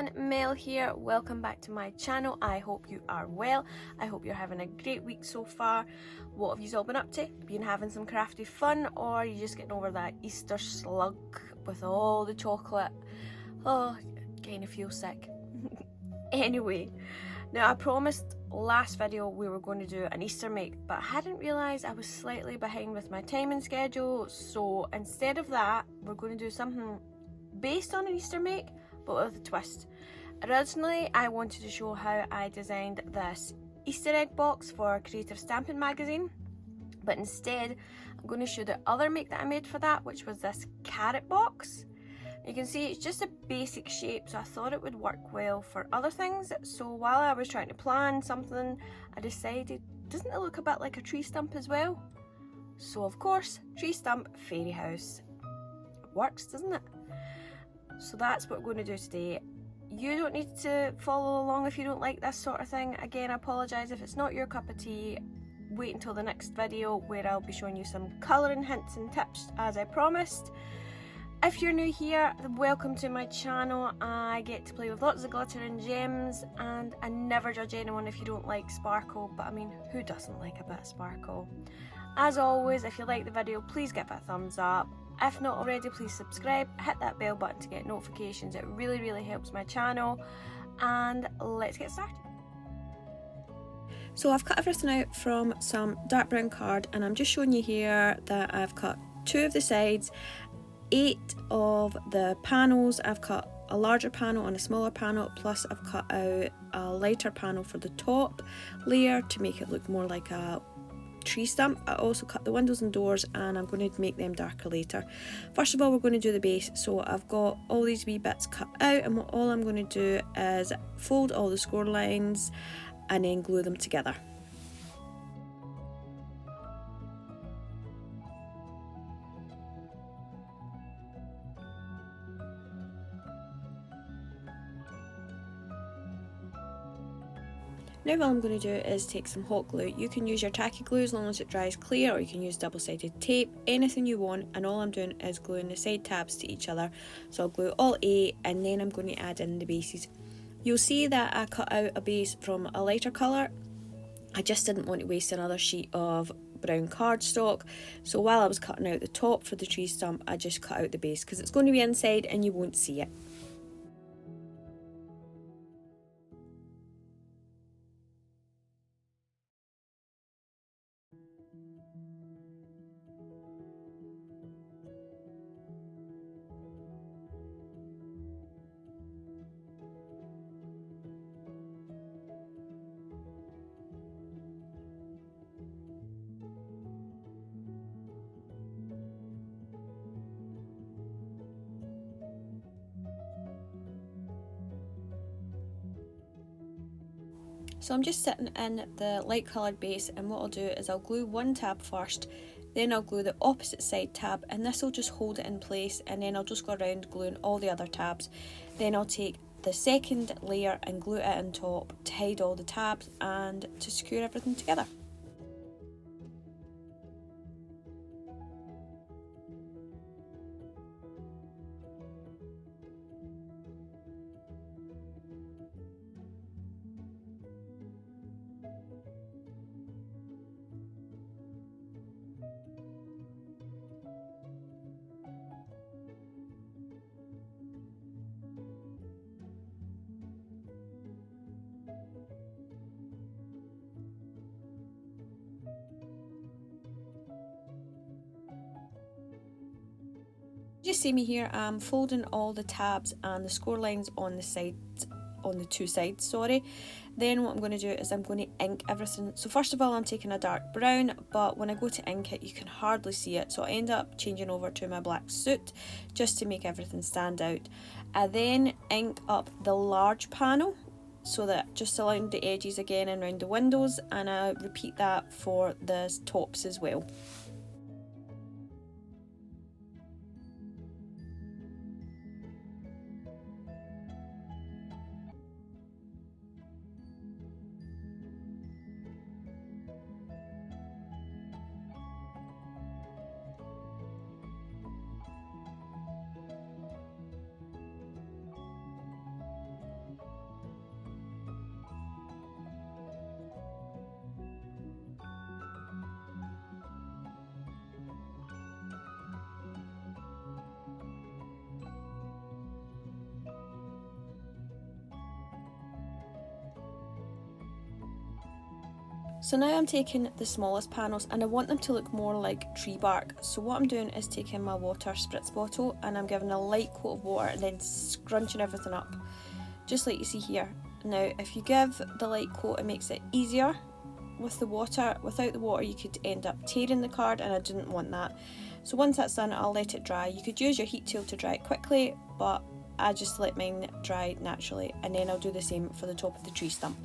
everyone, Mel here. Welcome back to my channel. I hope you are well. I hope you're having a great week so far. What have you all been up to? Been having some crafty fun, or are you just getting over that Easter slug with all the chocolate? Oh, kind of feel sick. Anyway, now I promised last video we were going to do an Easter make, but I hadn't realised I was slightly behind with my timing schedule, so instead of that we're going to do something based on an Easter make but with a twist. Originally I wanted to show how I designed this Easter egg box for Creative Stamping magazine, but instead I'm going to show the other make that I made for that, which was this carrot box. You can see it's just a basic shape, so I thought it would work well for other things. So while I was trying to plan something, I decided, doesn't it look a bit like a tree stump as well? So of course, Tree Stump Fairy House. It works, doesn't it? So that's what we're going to do today. You don't need to follow along if you don't like this sort of thing. Again, I apologise if it's not your cup of tea. Wait until the next video where I'll be showing you some colouring hints and tips as I promised. If you're new here, welcome to my channel. I get to play with lots of glitter and gems, and I never judge anyone if you don't like sparkle, but I mean, who doesn't like a bit of sparkle? As always, if you like the video, please give it a thumbs up. If not already, please subscribe, hit that bell button to get notifications. It really helps my channel, and let's get started. So I've cut everything out from some dark brown card, and I'm just showing you here that I've cut 2 of the sides, 8 of the panels. I've cut a larger panel and a smaller panel, plus I've cut out a lighter panel for the top layer to make it look more like a tree stump. I also cut the windows and doors, and I'm going to make them darker later. First of all, we're going to do the base. So I've got all these wee bits cut out, and all I'm going to do is fold all the score lines and then glue them together. Now what I'm going to do is take some hot glue. You can use your tacky glue as long as it dries clear, or you can use double-sided tape, anything you want, and all I'm doing is gluing the side tabs to each other. So I'll glue all 8, and then I'm going to add in the bases. You'll see that I cut out a base from a lighter colour. I just didn't want to waste another sheet of brown cardstock, so while I was cutting out the top for the tree stump, I just cut out the base because it's going to be inside and you won't see it. So I'm just sitting in the light coloured base, and what I'll do is I'll glue one tab first, then I'll glue the opposite side tab, and this will just hold it in place, and then I'll just go around gluing all the other tabs. Then I'll take the second layer and glue it on top to hide all the tabs and to secure everything together. You see me here, I'm folding all the tabs and the score lines on the sides, on the 2 sides, sorry. Then what I'm going to do is I'm going to ink everything. So first of all, I'm taking a dark brown, but when I go to ink it, you can hardly see it. So I end up changing over to my black soot just to make everything stand out. I then ink up the large panel, so that just around the edges again and around the windows, and I repeat that for the tops as well. So now I'm taking the smallest panels and I want them to look more like tree bark. So what I'm doing is taking my water spritz bottle and I'm giving a light coat of water and then scrunching everything up, just like you see here. Now if you give the light coat, it makes it easier with the water. Without the water you could end up tearing the card and I didn't want that. So once that's done, I'll let it dry. You could use your heat tool to dry it quickly, but I just let mine dry naturally, and then I'll do the same for the top of the tree stump.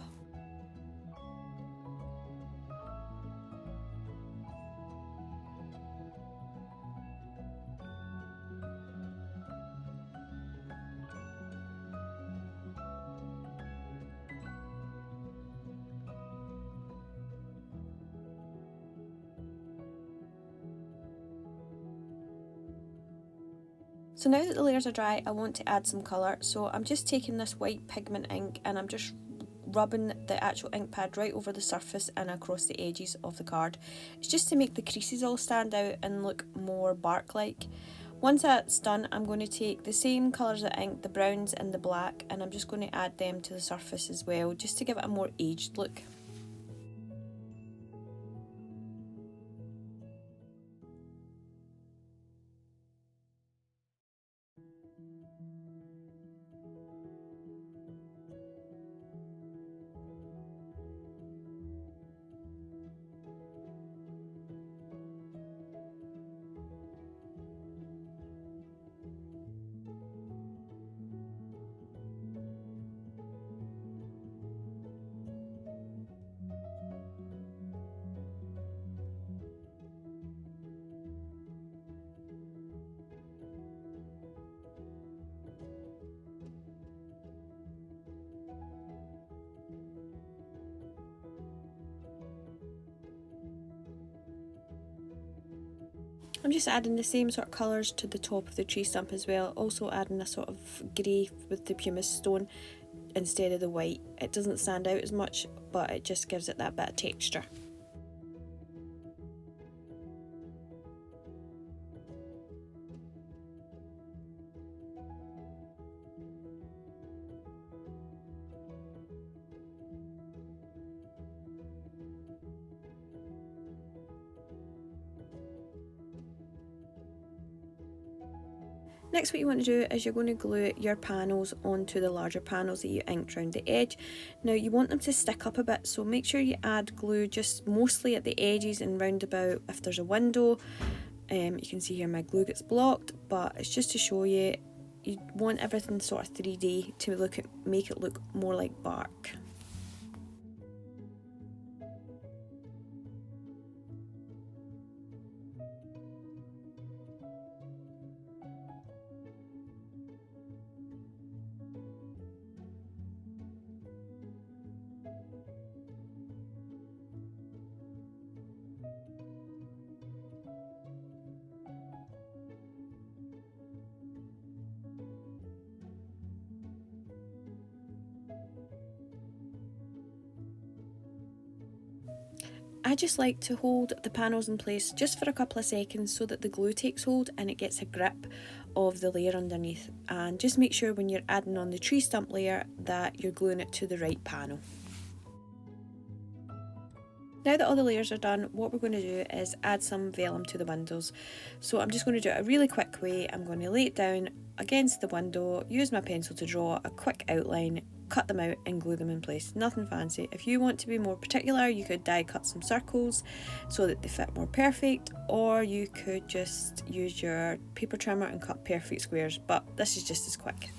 So now that the layers are dry, I want to add some colour. So I'm just taking this white pigment ink and I'm just rubbing the actual ink pad right over the surface and across the edges of the card. It's just to make the creases all stand out and look more bark-like. Once that's done, I'm going to take the same colours of ink, the browns and the black, and I'm just going to add them to the surface as well, just to give it a more aged look. I'm just adding the same sort of colours to the top of the tree stump as well, also adding a sort of grey with the pumice stone instead of the white. It doesn't stand out as much, but it just gives it that bit of texture. Next, what you want to do is you're going to glue your panels onto the larger panels that you inked around the edge. Now you want them to stick up a bit, so make sure you add glue just mostly at the edges and round about if there's a window. You can see here my glue gets blocked, but it's just to show you, you want everything sort of 3D to make it look more like bark. I just like to hold the panels in place just for a couple of seconds so that the glue takes hold and it gets a grip of the layer underneath, and just make sure when you're adding on the tree stump layer that you're gluing it to the right panel. Now that all the layers are done, what we're going to do is add some vellum to the windows. So I'm just going to do it a really quick way. I'm going to lay it down against the window, use my pencil to draw a quick outline, cut them out and glue them in place. Nothing fancy. If you want to be more particular, you could die cut some circles so that they fit more perfect, or you could just use your paper trimmer and cut perfect squares, but this is just as quick.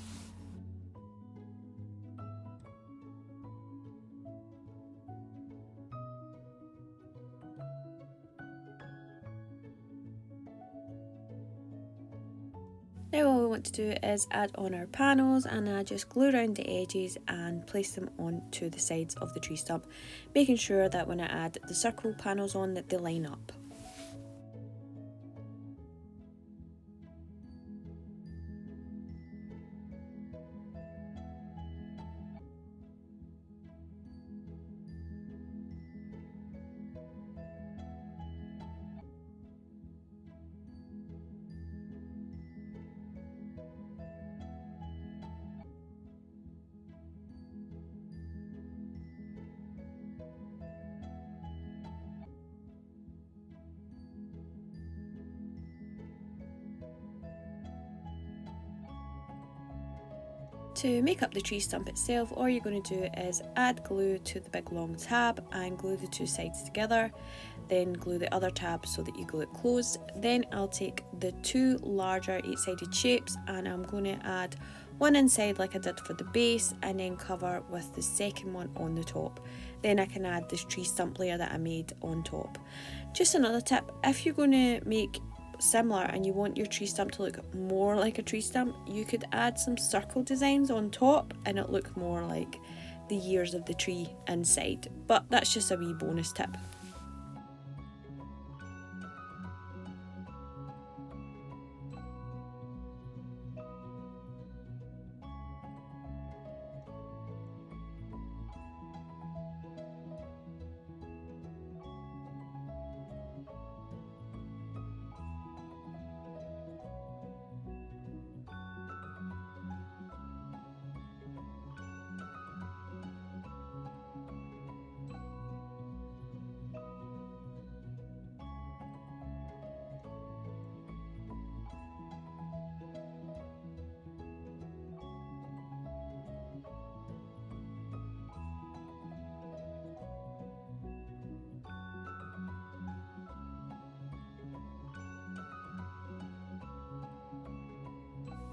Now all we want to do is add on our panels, and I just glue around the edges and place them onto the sides of the tree stump, making sure that when I add the circle panels on that they line up. To make up the tree stump itself, all you're going to do is add glue to the big long tab and glue the two sides together, then glue the other tab so that you glue it closed. Then I'll take the two larger 8-sided shapes and I'm going to add one inside like I did for the base and then cover with the second one on the top. Then I can add this tree stump layer that I made on top. Just another tip, if you're going to make similar and you want your tree stump to look more like a tree stump, you could add some circle designs on top and it look more like the years of the tree inside, but that's just a wee bonus tip.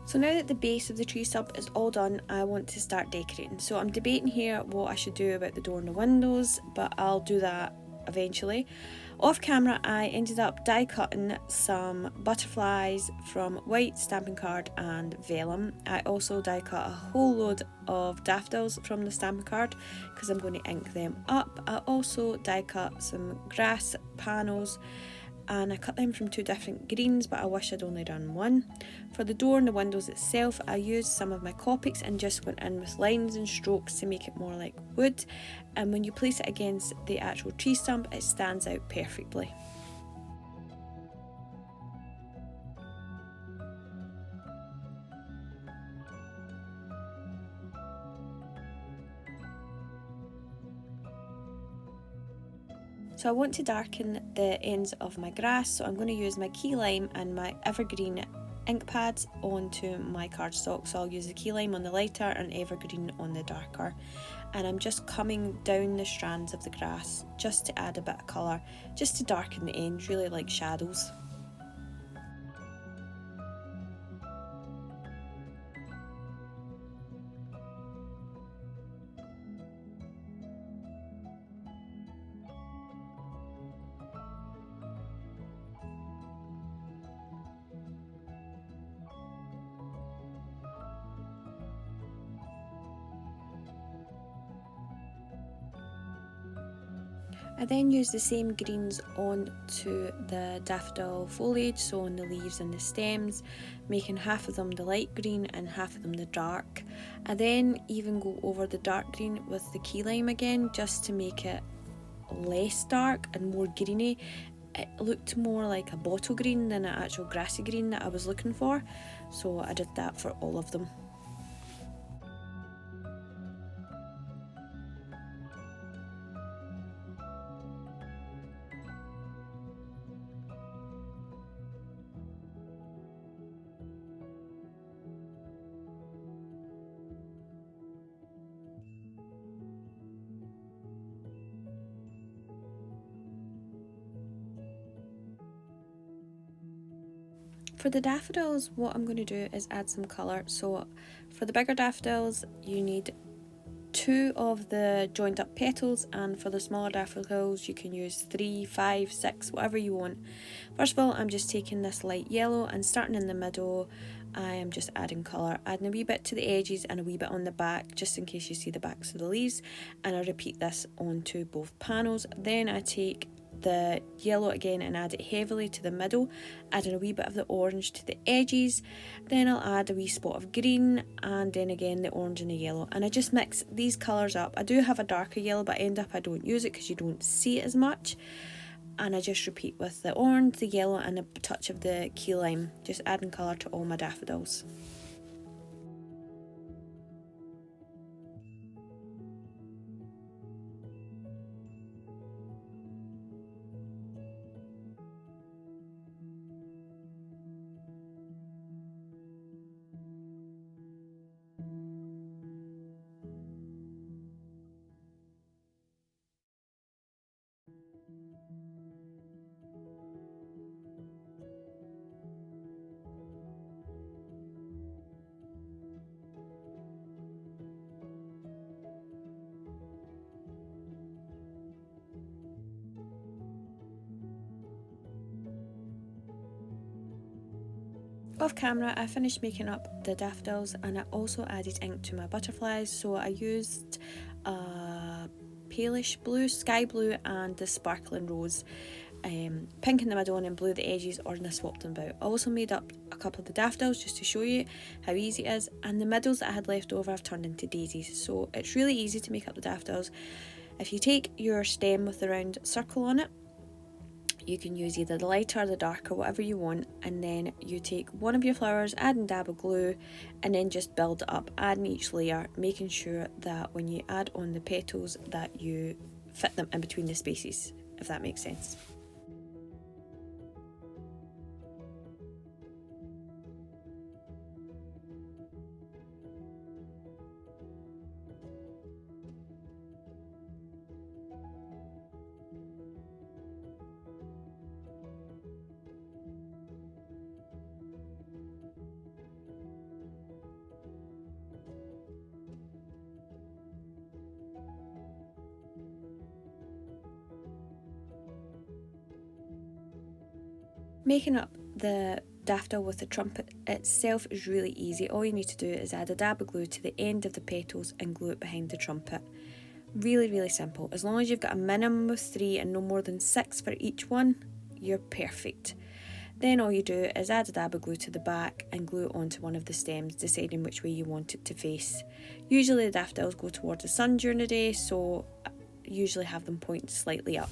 So now that the base of the tree stump is all done, I want to start decorating. So I'm debating here what I should do about the door and the windows, but I'll do that eventually. Off camera, I ended up die cutting some butterflies from white stamping card and vellum. I also die cut a whole load of daffodils from the stamping card because I'm going to ink them up. I also die cut some grass panels and I cut them from two different greens, but I wish I'd only done one. For the door and the windows itself, I used some of my Copics and just went in with lines and strokes to make it more like wood, and when you place it against the actual tree stump it stands out perfectly. So I want to darken the ends of my grass, so I'm going to use my key lime and my evergreen ink pads onto my cardstock. So I'll use the key lime on the lighter and evergreen on the darker. And I'm just coming down the strands of the grass just to add a bit of colour, just to darken the ends, really like shadows. I then use the same greens onto the daffodil foliage, so on the leaves and the stems, making half of them the light green and half of them the dark. I then even go over the dark green with the key lime again, just to make it less dark and more greeny. It looked more like a bottle green than an actual grassy green that I was looking for, so I did that for all of them. For the daffodils, what I'm going to do is add some colour. So for the bigger daffodils, you need 2 of the joined up petals, and for the smaller daffodils you can use 3, 5, 6, whatever you want. First of all, I'm just taking this light yellow and starting in the middle, I am just adding colour, adding a wee bit to the edges and a wee bit on the back, just in case you see the backs of the leaves, and I repeat this onto both panels. Then I take the yellow again and add it heavily to the middle, adding a wee bit of the orange to the edges. Then I'll add a wee spot of green, and then again the orange and the yellow, and I just mix these colours up. I do have a darker yellow, but I end up I don't use it because you don't see it as much, and I just repeat with the orange, the yellow and a touch of the key lime, just adding colour to all my daffodils. Off camera, I finished making up the daffodils and I also added ink to my butterflies. So I used a palish blue, sky blue, and the sparkling rose. Pink in the middle and then blue the edges, or I swapped them about. I also made up a couple of the daffodils just to show you how easy it is, and the middles that I had left over I've turned into daisies. So it's really easy to make up the daffodils. If you take your stem with the round circle on it, you can use either the lighter or the darker, whatever you want, and then you take one of your flowers, add and dab of glue, and then just build it up, adding each layer, making sure that when you add on the petals that you fit them in between the spaces, if that makes sense. Making up the daffodil with the trumpet itself is really easy. All you need to do is add a dab of glue to the end of the petals and glue it behind the trumpet. Really simple. As long as you've got a minimum of 3 and no more than 6 for each one, you're perfect. Then all you do is add a dab of glue to the back and glue it onto one of the stems, deciding which way you want it to face. Usually the daffodils go towards the sun during the day, so I usually have them point slightly up.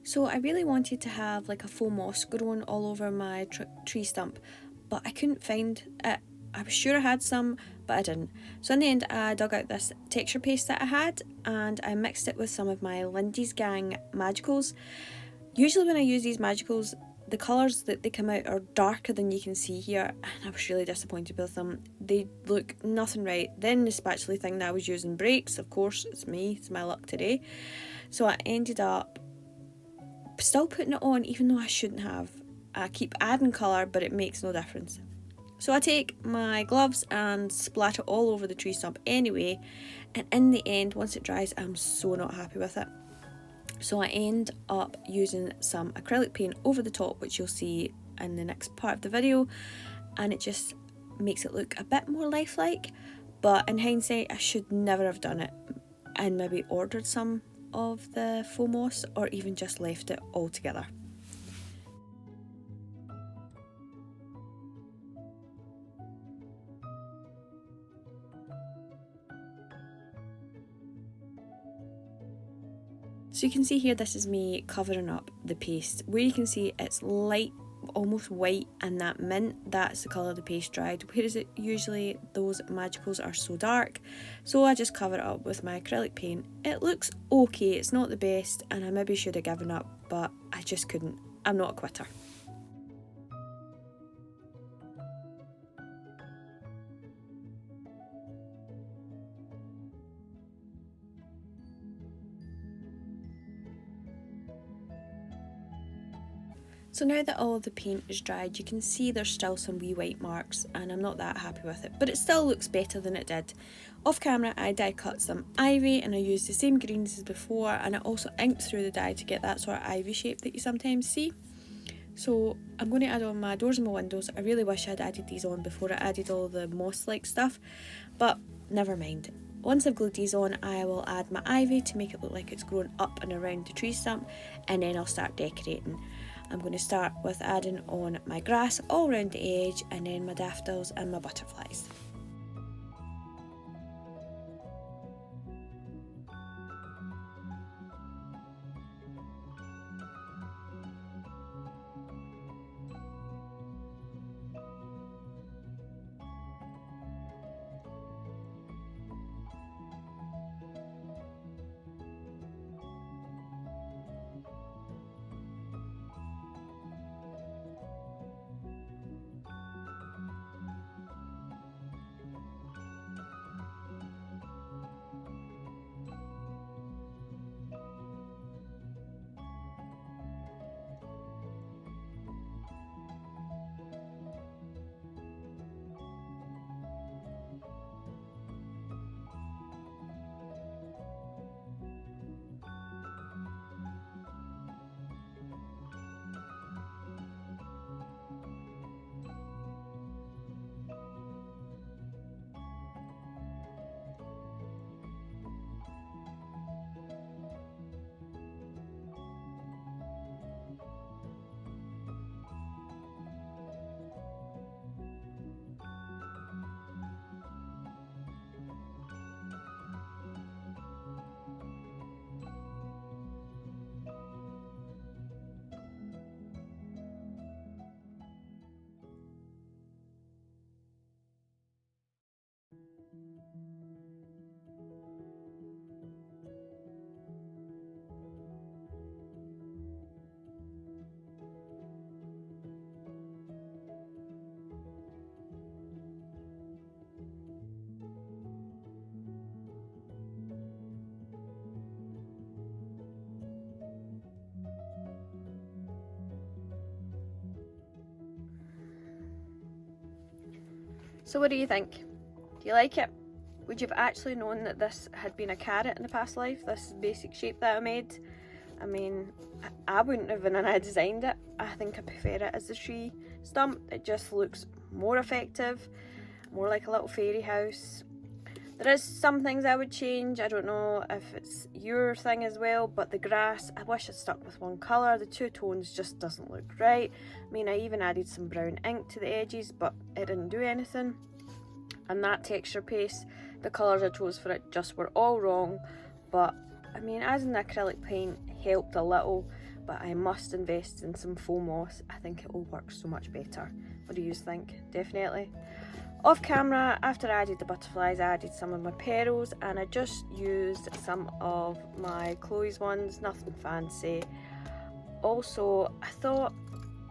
So I really wanted to have like a faux moss growing all over my tree stump, but I couldn't find it. I was sure I had some, but I didn't. So in the end, I dug out this texture paste that I had and I mixed it with some of my Lindy's Gang Magicals. Usually when I use these Magicals, the colours that they come out are darker than you can see here, and I was really disappointed with them. They look nothing right. Then the spatula thing that I was using breaks. Of course, it's me, it's my luck today. So I ended up still putting it on even though I shouldn't have. I keep adding colour, but it makes no difference. So I take my gloves and splat it all over the tree stump anyway, and in the end, once it dries, I'm so not happy with it. So I end up using some acrylic paint over the top, which you'll see in the next part of the video, and it just makes it look a bit more lifelike. But in hindsight, I should never have done it and maybe ordered some of the faux moss or even just left it altogether. So you can see here, this is me covering up the paste. Where you can see it's light, almost white, and that mint, that's the colour the paste dried, whereas it usually those magicals are so dark. So I just cover it up with my acrylic paint. It looks okay, it's not the best, and I maybe should have given up, but I just couldn't. I'm not a quitter. So now that all of the paint is dried, you can see there's still some wee white marks, and I'm not that happy with it, but it still looks better than it did. Off camera, I die cut some ivy and I used the same greens as before, and I also inked through the dye to get that sort of ivy shape that you sometimes see. So I'm going to add on my doors and my windows. I really wish I'd added these on before I added all the moss-like stuff, but never mind. Once I've glued these on, I will add my ivy to make it look like it's grown up and around the tree stump, and then I'll start decorating. I'm going to start with adding on my grass all around the edge, and then my daffodils and my butterflies. So what do you think? Do you like it? Would you have actually known that this had been a carrot in the past life, this basic shape that I made? I mean, I wouldn't have when I designed it. I think I prefer it as the tree stump. It just looks more effective, more like a little fairy house. There is some things I would change. I don't know if it's your thing as well, but the grass, I wish it stuck with one colour. The two tones just doesn't look right. I mean, I even added some brown ink to the edges, but it didn't do anything. And that texture paste, the colours I chose for it just were all wrong. But I mean, adding the acrylic paint helped a little, but I must invest in some faux moss. I think it will work so much better. What do you think? Definitely. Off camera, after I added the butterflies, I added some of my pearls, and I just used some of my Chloe's ones, nothing fancy. Also, I thought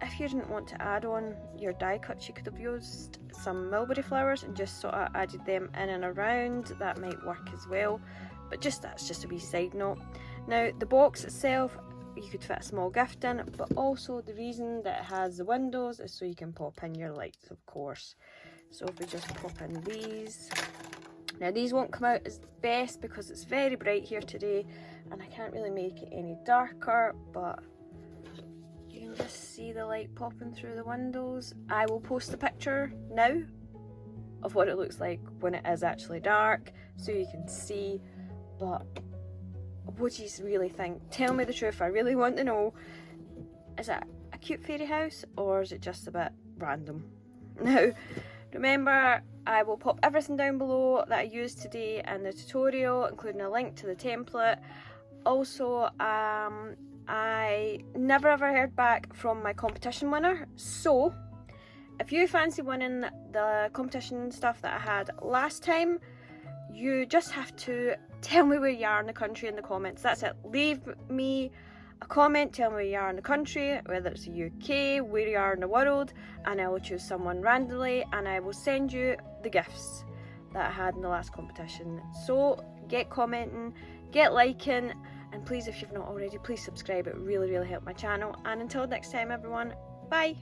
if you didn't want to add on your die cuts, you could have used some mulberry flowers and just sort of added them in and around. That might work as well, but that's just a wee side note. Now, the box itself, you could fit a small gift in, but also the reason that it has the windows is so you can pop in your lights, of course. So if we just pop in these. Now these won't come out as best because it's very bright here today and I can't really make it any darker, but you can just see the light popping through the windows. I will post a picture now of what it looks like when it is actually dark so you can see, but what do you really think? Tell me the truth, I really want to know. Is it a cute fairy house or is it just a bit random? Now, remember, I will pop everything down below that I used today in the tutorial, including a link to the template. Also, I never ever heard back from my competition winner, so if you fancy winning the competition stuff that I had last time, you just have to tell me where you are in the country in the comments. That's it. Leave me a comment, tell me where you are in the country, whether it's the UK, where you are in the world, and I will choose someone randomly and I will send you the gifts that I had in the last competition. So get commenting, get liking, and please, if you've not already, please subscribe. It really helped my channel. And until next time everyone, bye.